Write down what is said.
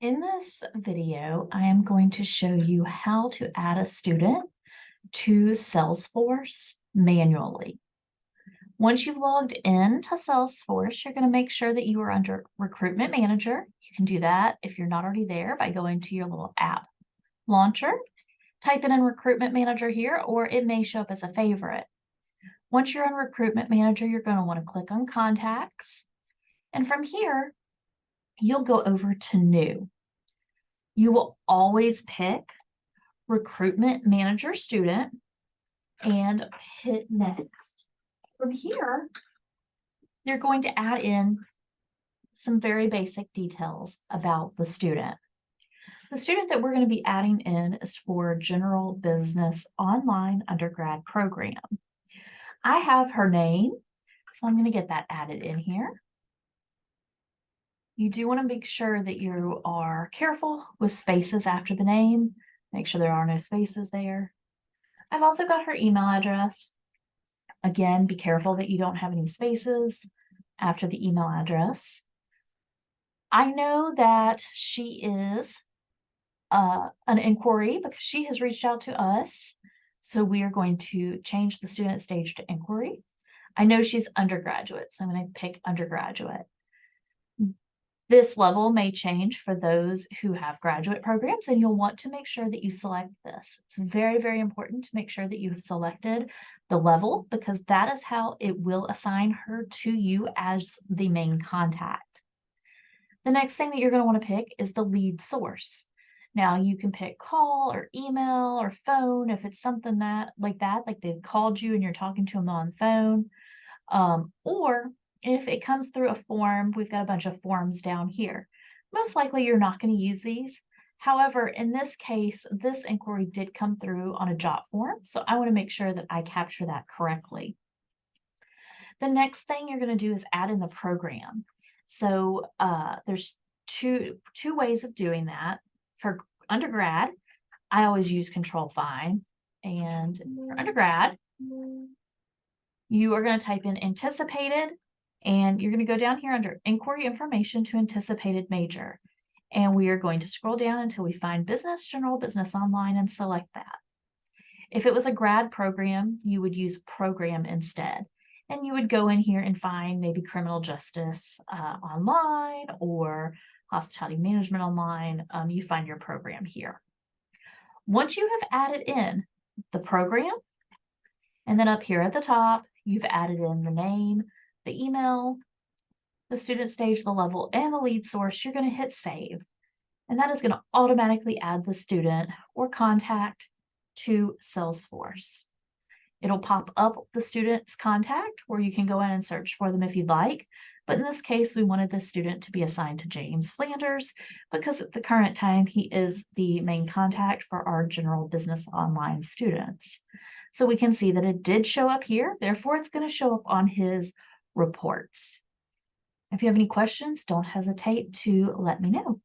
In this video, I am going to show you how to add a student to Salesforce manually. Once you've logged in to Salesforce, you're going to make sure that you are under Recruitment Manager. You can do that if you're not already there by going to your little app launcher. Type it in Recruitment Manager here, or it may show up as a favorite. Once you're in Recruitment Manager, you're going to want to click on Contacts. And from here, you'll go over to New. You will always pick Recruitment Manager Student and hit Next. From here, you're going to add in some very basic details about the student. The student that we're going to be adding in is for General Business Online Undergrad Program. I have her name, so I'm going to get that added in here. You do want to make sure that you are careful with spaces after the name. Make sure there are no spaces there. I've also got her email address. Again, be careful that you don't have any spaces after the email address. I know that she is an inquiry because she has reached out to us. So we are going to change the student stage to inquiry. I know she's undergraduate, so I'm going to pick undergraduate. This level may change for those who have graduate programs, and you'll want to make sure that you select this. It's very, very important to make sure that you have selected the level because that is how it will assign her to you as the main contact. The next thing that you're going to want to pick is the lead source. Now you can pick call or email or phone if it's something like they've called you and you're talking to them on the phone, or if it comes through a form, we've got a bunch of forms down here. Most likely you're not going to use these. However, in this case, this inquiry did come through on a jot form, so I want to make sure that I capture that correctly. The next thing you're going to do is add in the program. So there's two ways of doing that. For undergrad, I always use Control-Find, and for undergrad, you are going to type in anticipated, and you're going to go down here under inquiry information to anticipated major. And we are going to scroll down until we find business, general, business online, and select that. If it was a grad program, you would use program instead. And you would go in here and find maybe criminal justice online or hospitality management online. You find your program here. Once you have added in the program, and then up here at the top, you've added in the name, the email, the student stage, the level, and the lead source, you're going to hit save. And that is going to automatically add the student or contact to Salesforce. It'll pop up the student's contact where you can go in and search for them if you'd like. But in this case, we wanted this student to be assigned to James Flanders because at the current time, he is the main contact for our general business online students. So we can see that it did show up here. Therefore, it's going to show up on his reports. If you have any questions, don't hesitate to let me know.